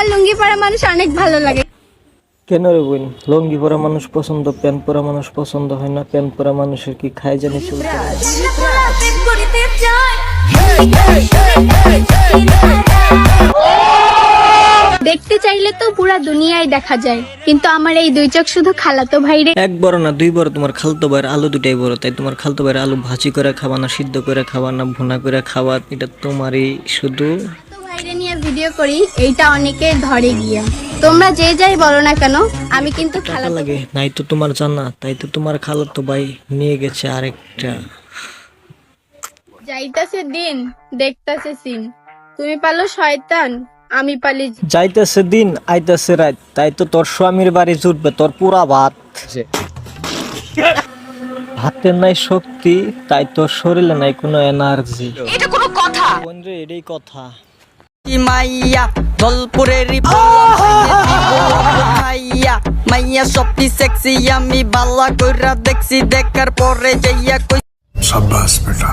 আমার লুঙ্গি পরা মানুষ অনেক ভালো লাগে। কেন রে বোন, লুঙ্গি পরা মানুষ পছন্দ, প্যান্ট পরা মানুষ পছন্দ হয় না? প্যান্ট পরা মানুষের কি খায় জানি চলতে হয়? দেখতে চাইলে তো পুরা দুনিয়ায় দেখা যায়, কিন্তু আমার এই দুই চোখ শুধু খালাতো ভাইরে। এক বড় না দুই বড়, তোমার খালতো ভাইয়ের আলু দুটাই বড়। তাই তোমার খালতো ভাইয়ের আলু ভাজি করে খাবা না সিদ্ধ করে খাবা না ভুনা করে খাবা, এটা তোমারই শুধু। তো ভাইরে নিয়ে ভিডিও করি, এইটা অনেকে ধরে গিয়া। তোমরা যে যাই বলো না কেন, আমি কিন্তু টাকা খালাতো। লাগে নাই তো তোমার জানা, তাই তো তোমার খালাতো ভাই নিয়ে গেছে আরেকটা। যাইতাছে দিন, দেখতাছে সিন, তুমি পালো শয়তান, আমি পালি। যাইতেছে দিন আইতেছে রাত, তাই তো তোর স্বামীর বাড়ি জুটবে তোর পুরা ভাত। ভাতের নাই শক্তি, তাই তোর শরীরে নাই কোনো এনার্জি। এটা কোনো কথা? বোন রে, এটাই কথা। মাইয়া দলপুরের মাইয়া মাইয়া সবটি সেক্সি, আমি বালা কইরা দেখছি, দেখার পরে যাইয়া কই शाबाश बेटा।